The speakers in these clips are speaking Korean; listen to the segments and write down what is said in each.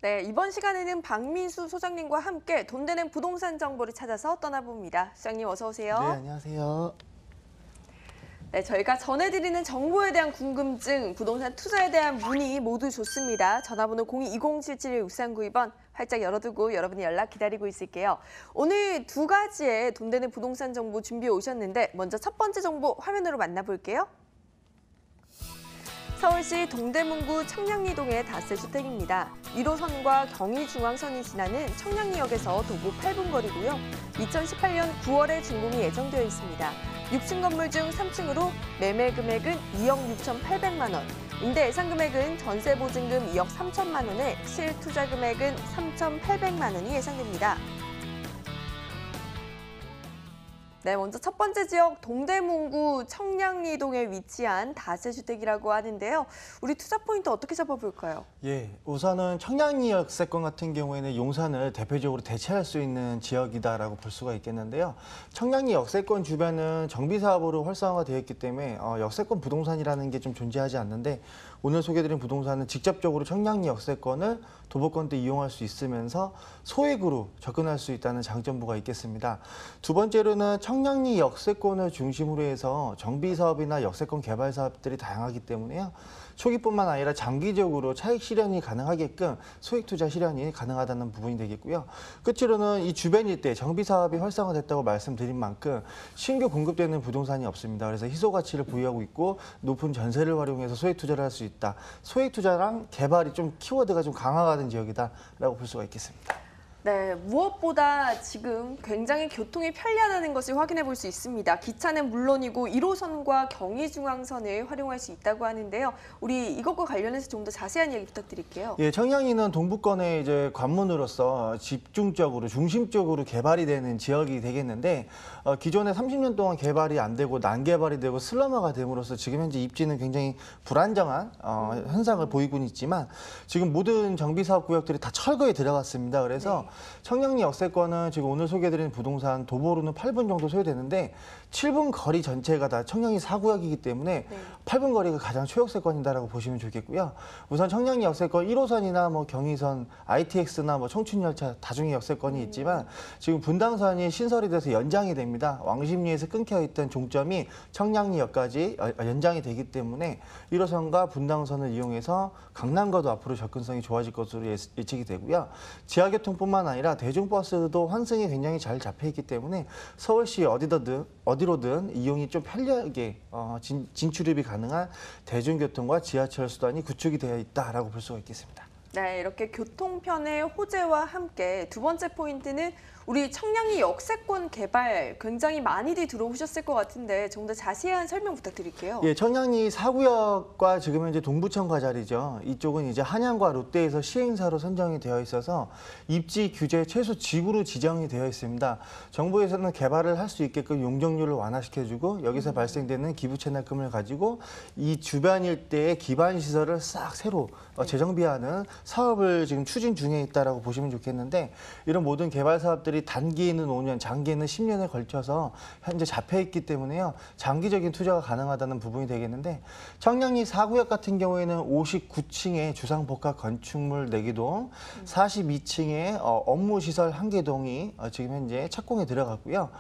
네, 이번 시간에는 박민수 소장님과 함께 돈 되는 부동산 정보를 찾아서 떠나봅니다. 소장님 어서 오세요. 네, 안녕하세요. 네, 저희가 전해드리는 정보에 대한 궁금증, 부동산 투자에 대한 문의 모두 좋습니다. 전화번호 02-2077-6392번 활짝 열어두고 여러분의 연락 기다리고 있을게요. 오늘 두 가지의 돈 되는 부동산 정보 준비해 오셨는데 먼저 첫 번째 정보 화면으로 만나볼게요. 서울시 동대문구 청량리동의 다세주택입니다. 1호선과 경의중앙선이 지나는 청량리역에서 도보 8분 거리고요. 2018년 9월에 준공이 예정되어 있습니다. 6층 건물 중 3층으로 매매 금액은 2억 6,800만 원, 임대 예상 금액은 전세 보증금 2억 3천만 원에 실투자 금액은 3,800만 원이 예상됩니다. 네, 먼저 첫 번째 지역 동대문구 청량리동에 위치한 다세주택이라고 하는데요. 우리 투자 포인트 어떻게 잡아볼까요? 예, 우선은 청량리 역세권 같은 경우에는 용산을 대표적으로 대체할 수 있는 지역이다라고 볼 수가 있겠는데요. 청량리 역세권 주변은 정비 사업으로 활성화가 되어 있기 때문에 역세권 부동산이라는 게 좀 존재하지 않는데 오늘 소개해드린 부동산은 직접적으로 청량리 역세권을 도보권 때 이용할 수 있으면서 소액으로 접근할 수 있다는 장점부가 있겠습니다. 두 번째로는 청량리 역세권을 중심으로 해서 정비 사업이나 역세권 개발 사업들이 다양하기 때문에요. 초기뿐만 아니라 장기적으로 차익 실현이 가능하게끔 소액 투자 실현이 가능하다는 부분이 되겠고요. 끝으로는 이 주변 일대 정비 사업이 활성화됐다고 말씀드린 만큼 신규 공급되는 부동산이 없습니다. 그래서 희소 가치를 보유하고 있고 높은 전세를 활용해서 소액 투자를 할 수 있다. 소액 투자랑 개발이 좀 키워드가 좀 강화가 된 지역이다라고 볼 수가 있겠습니다. 네, 무엇보다 지금 굉장히 교통이 편리하다는 것을 확인해 볼 수 있습니다. 기차는 물론이고 1호선과 경의중앙선을 활용할 수 있다고 하는데요. 우리 이것과 관련해서 좀 더 자세한 얘기 부탁드릴게요. 예, 청량리는 동부권의 이제 관문으로서 집중적으로 중심적으로 개발이 되는 지역이 되겠는데 기존에 30년 동안 개발이 안 되고 난개발이 되고 슬럼화가 됨으로써 지금 현재 입지는 굉장히 불안정한 현상을 보이고 있지만 지금 모든 정비사업 구역들이 다 철거에 들어갔습니다. 그래서 네. 청량리 역세권은 지금 오늘 소개해드린 부동산 도보로는 8분 정도 소요되는데 7분 거리 전체가 다 청량리 4구역이기 때문에 네. 8분 거리가 가장 최역세권이다라고 보시면 좋겠고요. 우선 청량리 역세권 1호선이나 뭐 경의선, ITX나 뭐 청춘열차 다중의 역세권이 있지만 지금 분당선이 신설이 돼서 연장이 됩니다. 왕십리에서 끊겨 있던 종점이 청량리역까지 연장이 되기 때문에 1호선과 분당선을 이용해서 강남과도 앞으로 접근성이 좋아질 것으로 예측이 되고요. 지하교통뿐만 아니라 대중버스도 환승이 굉장히 잘 잡혀 있기 때문에 서울시 어디로든 이용이 좀 편리하게 진출입이 가능한 대중교통과 지하철 수단이 구축이 되어 있다라고 볼 수가 있겠습니다. 네, 이렇게 교통편의 호재와 함께 두 번째 포인트는 우리 청량리 역세권 개발 굉장히 많이들 들어오셨을 것 같은데 좀 더 자세한 설명 부탁드릴게요. 예, 청량리 4구역과 지금 현재 동부청과 자리죠. 이쪽은 이제 한양과 롯데에서 시행사로 선정이 되어 있어서 입지 규제 최소 지구로 지정이 되어 있습니다. 정부에서는 개발을 할 수 있게끔 용적률을 완화시켜주고 여기서 발생되는 기부 채납금을 가지고 이 주변 일대의 기반 시설을 싹 새로 재정비하는 사업을 지금 추진 중에 있다라고 보시면 좋겠는데 이런 모든 개발 사업들이 단기에는 5년, 장기에는 10년에 걸쳐서 현재 잡혀 있기 때문에요. 장기적인 투자가 가능하다는 부분이 되겠는데 청량리 4구역 같은 경우에는 59층의 주상복합 건축물 4개동, 42층의 업무시설 1개동이 지금 현재 착공에 들어갔고요.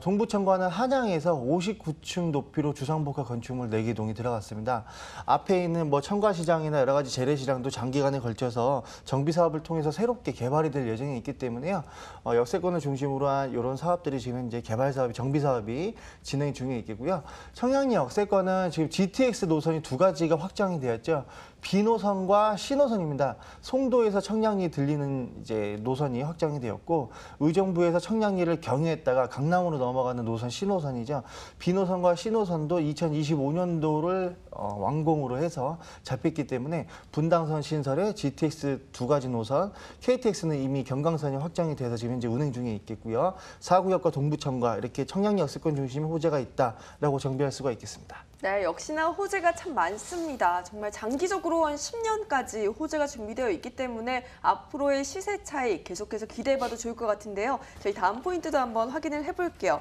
동부청과는 한양에서 59층 높이로 주상복합 건축물 4개동이 들어갔습니다. 앞에 있는 뭐 청과시장이나 여러 가지 재래시장도 장기간에 걸쳐서 정비사업을 통해서 새롭게 개발이 될 예정이 있기 때문에요. 역세권을 중심으로 한 이런 사업들이 지금 현재 개발사업이, 정비사업이 진행 중에 있겠고요. 청량리 역세권은 지금 GTX 노선이 두 가지가 확정이 되었죠. B노선과 C노선입니다. 송도에서 청량리 들리는 이제 노선이 확정이 되었고 의정부에서 청량리를 경유했다가 강남으로 넘어가는 노선 C노선이죠. B노선과 C노선도 2025년도를 완공으로 해서 잡혔기 때문에 분당선 신설에 GTX 두 가지 노선, KTX는 이미 경강선이 확정이 돼서 지금 현재 운행 중에 있겠고요. 4구역과 동부청과 이렇게 청량리 역세권 중심의 호재가 있다라고 정비할 수가 있겠습니다. 네, 역시나 호재가 참 많습니다. 정말 장기적으로 한 10년까지 호재가 준비되어 있기 때문에 앞으로의 시세 차익 계속해서 기대해봐도 좋을 것 같은데요. 저희 다음 포인트도 한번 확인을 해볼게요.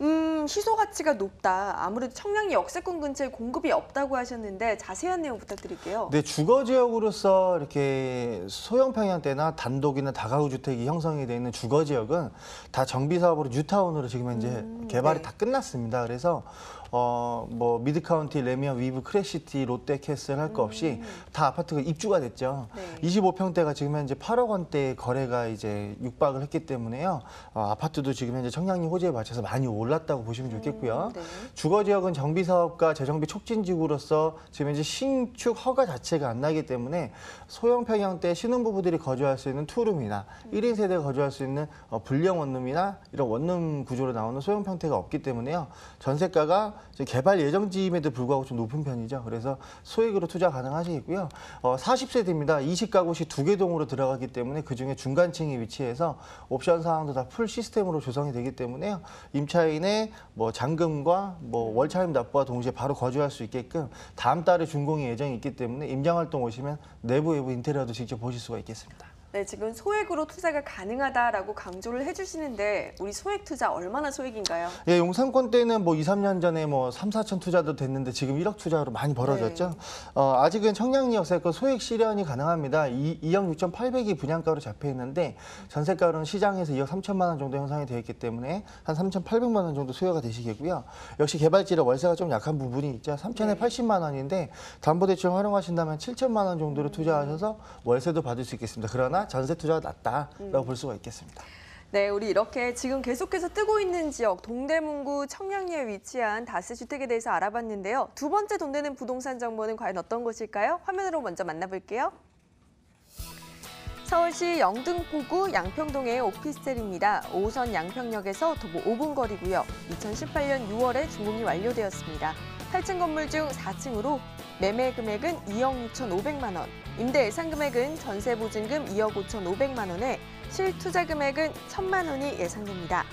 희소 가치가 높다. 아무래도 청량리 역세권 근처에 공급이 없다고 하셨는데 자세한 내용 부탁드릴게요. 네, 주거 지역으로서 이렇게 소형 평형대나 단독이나 다가구 주택이 형성이 되어 있는 주거 지역은 다 정비 사업으로 뉴타운으로 지금 현재 개발이 네. 다 끝났습니다. 그래서 뭐 미드카운티, 레미안, 위브, 크래시티, 롯데캐슬 할 거 없이 다 아파트가 입주가 됐죠. 네. 25평대가 지금 현재 8억 원대 거래가 이제 육박을 했기 때문에요. 아파트도 지금 현재 청량리 호재에 맞춰서 많이 올랐다고 보시면 좋겠고요. 네. 주거 지역은 정비 사업과 재정비 촉진 지구로서 지금 현재 신축 허가 자체가 안 나기 때문에 소형 평형대 신혼부부들이 거주할 수 있는 투룸이나 1인 세대가 거주할 수 있는 불량 원룸이나 이런 원룸 구조로 나오는 소형 평대가 없기 때문에요. 전세가가 지금 개발 예정지임에도 불구하고 좀 높은 편이죠. 그래서 소액으로 투자 가능하시겠고요. 40세대입니다. 20가구 시 2개 동으로 들어가기 때문에 그중에 중간층이 위치해서 옵션 사항도 다 풀 시스템으로 조성이 되기 때문에요. 임차인의 뭐 잔금과 뭐 월차임 납부와 동시에 바로 거주할 수 있게끔 다음 달에 준공이 예정이 있기 때문에 임장활동 오시면 내부 외부 인테리어도 직접 보실 수가 있겠습니다. 네, 지금 소액으로 투자가 가능하다라고 강조를 해주시는데 우리 소액 투자 얼마나 소액인가요? 예, 용산권 때는 뭐 2, 3년 전에 뭐 3, 4천 투자도 됐는데 지금 1억 투자로 많이 벌어졌죠. 네. 아직은 청량리 역세권 소액 실현이 가능합니다. 2억 6,800이 분양가로 잡혀 있는데 전세가로는 시장에서 2억 3천만 원 정도 형성이 되어 있기 때문에 한 3,800만 원 정도 수요가 되시겠고요. 역시 개발지라 월세가 좀 약한 부분이 있죠. 3천에 80만 원인데 담보대출 활용하신다면 7천만 원 정도로 투자하셔서 월세도 받을 수 있겠습니다. 그러나 전세 투자가 낮다라고 볼 수가 있겠습니다. 네, 우리 이렇게 지금 계속해서 뜨고 있는 지역 동대문구 청량리에 위치한 다세주택에 대해서 알아봤는데요. 두 번째 돈 되는 부동산 정보는 과연 어떤 곳일까요? 화면으로 먼저 만나볼게요. 서울시 영등포구 양평동의 오피스텔입니다. 5호선 양평역에서 도보 5분 거리고요. 2018년 6월에 준공이 완료되었습니다. 8층 건물 중 4층으로 매매 금액은 2억 6,500만 원, 임대 예상 금액은 전세 보증금 2억 5,500만 원에 실투자 금액은 1,000만 원이 예상됩니다.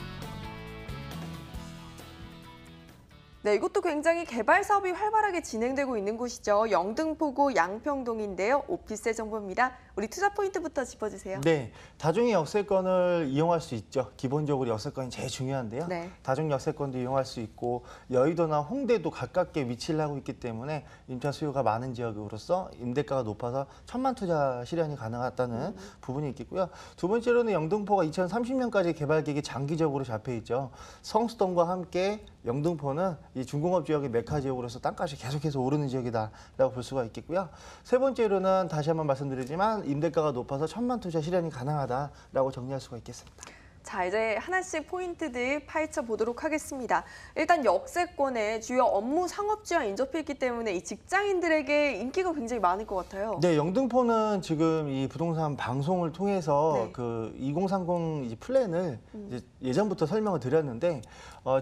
네, 이것도 굉장히 개발 사업이 활발하게 진행되고 있는 곳이죠. 영등포구 양평동인데요. 오피스텔 정보입니다. 우리 투자 포인트부터 짚어주세요. 네, 다중의 역세권을 이용할 수 있죠. 기본적으로 역세권이 제일 중요한데요. 네. 다중 역세권도 이용할 수 있고 여의도나 홍대도 가깝게 위치를 하고 있기 때문에 임차 수요가 많은 지역으로서 임대가가 높아서 천만 투자 실현이 가능하다는 부분이 있겠고요. 두 번째로는 영등포가 2030년까지 개발 계획이 장기적으로 잡혀 있죠. 성수동과 함께 영등포는 이 중공업 지역의 메카 지역으로서 땅값이 계속해서 오르는 지역이다라고 볼 수가 있겠고요. 세 번째로는 다시 한번 말씀드리지만 임대가가 높아서 천만 투자 실현이 가능하다라고 정리할 수가 있겠습니다. 자, 이제 하나씩 포인트들 파헤쳐 보도록 하겠습니다. 일단 역세권의 주요 업무 상업지와 인접해 있기 때문에 이 직장인들에게 인기가 굉장히 많을 것 같아요. 네, 영등포는 지금 이 부동산 방송을 통해서 네. 그 2030 이제 플랜을 이제 예전부터 설명을 드렸는데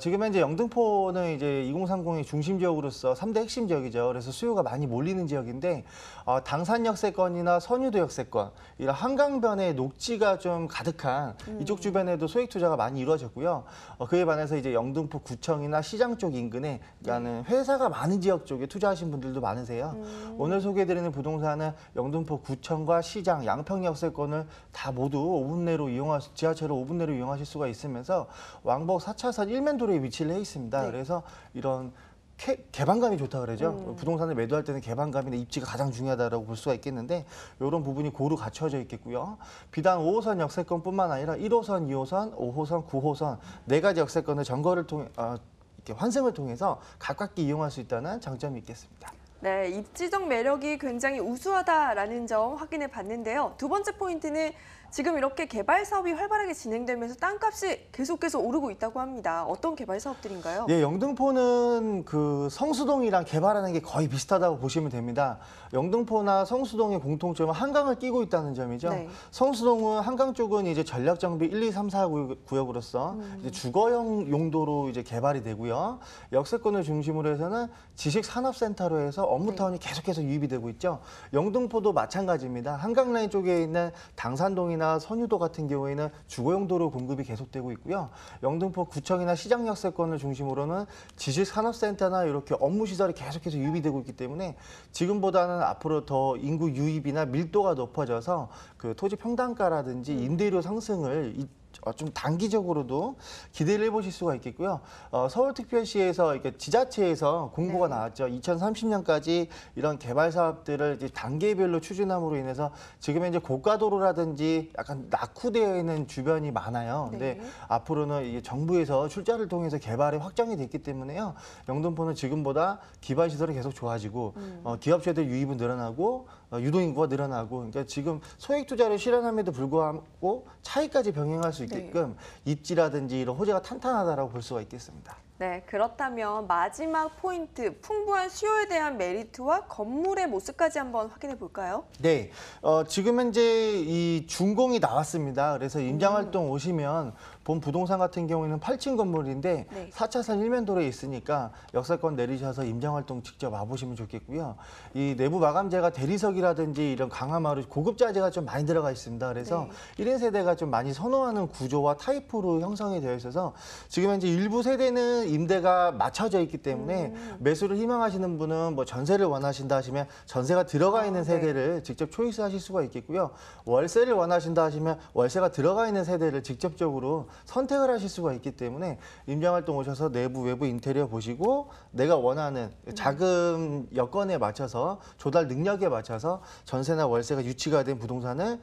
지금 현재 영등포는 이제 2030의 중심 지역으로서 3대 핵심 지역이죠. 그래서 수요가 많이 몰리는 지역인데 당산 역세권이나 선유도 역세권 이런 한강변에 녹지가 좀 가득한 이쪽 주변에도 소액 투자가 많이 이루어졌고요. 그에 반해서 이제 영등포 구청이나 시장 쪽 인근에 가는 회사가 많은 지역 쪽에 투자하신 분들도 많으세요. 오늘 소개해드리는 부동산은 영등포 구청과 시장, 양평 역세권을 다 모두 5분 내로 지하철을 5분 내로 이용하실 수가 있으면서 왕복 4차선 1면도로에 위치를 해 있습니다. 네. 그래서 이런 개방감이 좋다 그러죠. 부동산을 매도할 때는 개방감이나 입지가 가장 중요하다고 볼 수가 있겠는데 이런 부분이 고루 갖춰져 있겠고요. 비단 5호선 역세권뿐만 아니라 1호선, 2호선, 5호선, 9호선 네 가지 역세권을 점거를 통해 이렇게 환승을 통해서 가깝게 이용할 수 있다는 장점이 있겠습니다. 네, 입지적 매력이 굉장히 우수하다라는 점 확인해 봤는데요. 두 번째 포인트는 지금 이렇게 개발 사업이 활발하게 진행되면서 땅값이 계속해서 오르고 있다고 합니다. 어떤 개발 사업들인가요? 예, 영등포는 그 성수동이랑 개발하는 게 거의 비슷하다고 보시면 됩니다. 영등포나 성수동의 공통점은 한강을 끼고 있다는 점이죠. 네. 성수동은 한강 쪽은 이제 전략정비 1, 2, 3, 4 구역으로서 이제 주거용 용도로 이제 개발이 되고요. 역세권을 중심으로 해서는 지식산업센터로 해서 업무타운이 계속해서 유입이 되고 있죠. 영등포도 마찬가지입니다. 한강 라인 쪽에 있는 당산동이나 선유도 같은 경우에는 주거용도로 공급이 계속되고 있고요. 영등포 구청이나 시장 역세권을 중심으로는 지식산업센터나 이렇게 업무시설이 계속해서 유입이 되고 있기 때문에 지금보다는 앞으로 더 인구 유입이나 밀도가 높아져서 그 토지 평당가라든지 임대료 상승을 좀 단기적으로도 기대를 해보실 수가 있겠고요. 서울특별시에서 이렇게 지자체에서 공고가 네. 나왔죠. 2030년까지 이런 개발 사업들을 이제 단계별로 추진함으로 인해서 지금 이제 고가도로라든지 약간 낙후되어 있는 주변이 많아요. 근데 네. 앞으로는 이게 정부에서 출자를 통해서 개발이 확정이 됐기 때문에요. 영등포는 지금보다 기반 시설이 계속 좋아지고 기업체들 유입은 늘어나고 유동인구가 늘어나고 그러니까 지금 소액 투자를 실현함에도 불구하고 차이까지 병행할 수 있게끔 입지라든지 이런 호재가 탄탄하다라고 볼 수가 있겠습니다. 네, 그렇다면 마지막 포인트, 풍부한 수요에 대한 메리트와 건물의 모습까지 한번 확인해 볼까요? 네, 지금 현재 이 준공이 나왔습니다. 그래서 임장활동 오시면 본 부동산 같은 경우에는 8층 건물인데 네. 4차선 일면도로에 있으니까 역세권 내리셔서 임장활동 직접 와보시면 좋겠고요. 이 내부 마감재가 대리석이라든지 이런 강화마루 고급 자재가 좀 많이 들어가 있습니다. 그래서 네. 1인 세대가 좀 많이 선호하는 구조와 타입으로 형성이 되어 있어서 지금 현재 일부 세대는 임대가 맞춰져 있기 때문에 매수를 희망하시는 분은 뭐 전세를 원하신다 하시면 전세가 들어가 있는 세대를 직접 초이스하실 수가 있겠고요. 월세를 원하신다 하시면 월세가 들어가 있는 세대를 직접적으로 선택을 하실 수가 있기 때문에 임장활동 오셔서 내부 외부 인테리어 보시고 내가 원하는 자금 여건에 맞춰서 조달 능력에 맞춰서 전세나 월세가 유치가 된 부동산을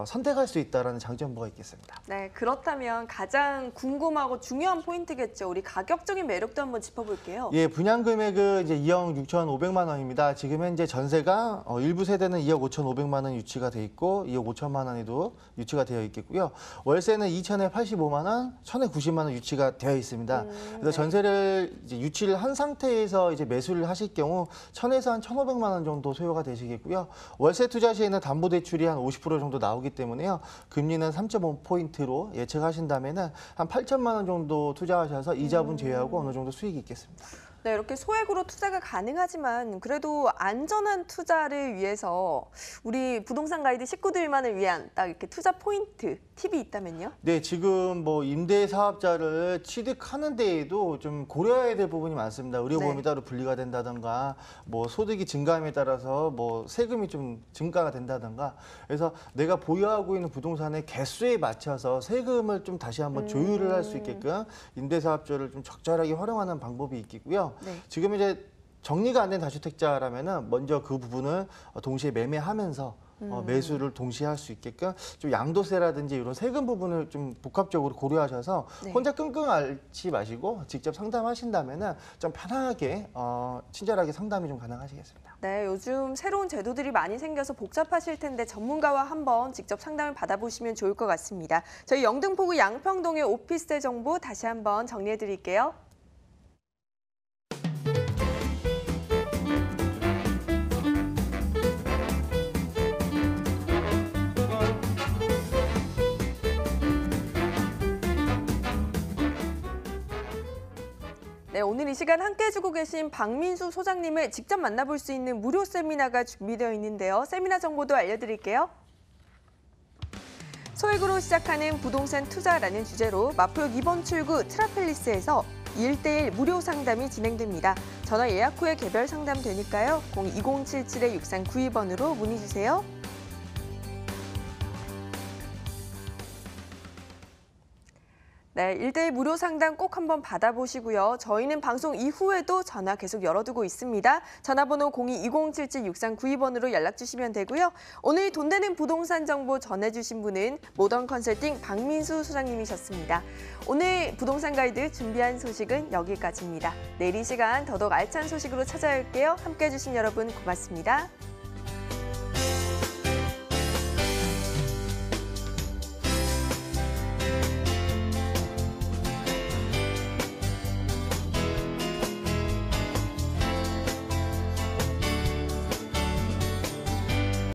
선택할 수 있다는 장점부가 있겠습니다. 네, 그렇다면 가장 궁금하고 중요한 포인트겠죠. 우리 가격적인 매력도 한번 짚어볼게요. 예, 분양 금액은 이제 2억 6,500만 원입니다. 지금 현재 전세가 일부 세대는 2억 5,500만 원 유치가 돼 있고 2억 5천만 원에도 유치가 되어 있겠고요. 월세는 2천에 85만 원, 1천에 90만 원 유치가 되어 있습니다. 그래서 전세를 이제 유치를 한 상태에서 이제 매수를 하실 경우 1,000에서 한 1,500만 원 정도 소요가 되시겠고요. 월세 투자 시에는 담보대출이 한 50% 정도 나오기 때문에요. 금리는 3.5포인트로 예측하신다면은 한 8천만 원 정도 투자하셔서 이자분 제외하고 어느 정도 수익이 있겠습니다. 네, 이렇게 소액으로 투자가 가능하지만 그래도 안전한 투자를 위해서 우리 부동산 가이드 식구들만을 위한 딱 이렇게 투자 포인트, 팁이 있다면요? 네, 지금 뭐 임대 사업자를 취득하는 데에도 좀 고려해야 될 부분이 많습니다. 의료보험이 네. 따로 분리가 된다든가, 뭐 소득이 증가함에 따라서 뭐 세금이 좀 증가가 된다든가. 그래서 내가 보유하고 있는 부동산의 개수에 맞춰서 세금을 좀 다시 한번 조율을 할 수 있게끔 임대 사업자를 좀 적절하게 활용하는 방법이 있겠고요. 네. 지금 이제 정리가 안 된 다주택자라면은 먼저 그 부분을 동시에 매매하면서 매수를 동시에 할 수 있게끔 좀 양도세라든지 이런 세금 부분을 좀 복합적으로 고려하셔서 네. 혼자 끙끙 앓지 마시고 직접 상담하신다면은 좀 편하게 친절하게 상담이 좀 가능하시겠습니다. 네, 요즘 새로운 제도들이 많이 생겨서 복잡하실 텐데 전문가와 한번 직접 상담을 받아보시면 좋을 것 같습니다. 저희 영등포구 양평동의 오피스텔 정보 다시 한번 정리해 드릴게요. 네, 오늘 이 시간 함께 해주고 계신 박민수 소장님을 직접 만나볼 수 있는 무료 세미나가 준비되어 있는데요. 세미나 정보도 알려드릴게요. 소액으로 시작하는 부동산 투자라는 주제로 마포역 2번 출구 트라펠리스에서 1:1 무료 상담이 진행됩니다. 전화 예약 후에 개별 상담되니까요. 02-2077-6392번으로 문의 주세요. 네, 1:1 무료 상담 꼭 한번 받아보시고요. 저희는 방송 이후에도 전화 계속 열어두고 있습니다. 전화번호 02-2077-6392번으로 연락 주시면 되고요. 오늘 돈 되는 부동산 정보 전해주신 분은 모던 컨설팅 박민수 소장님이셨습니다. 오늘 부동산 가이드 준비한 소식은 여기까지입니다. 내일 이 시간 더더욱 알찬 소식으로 찾아올게요. 함께해 주신 여러분 고맙습니다.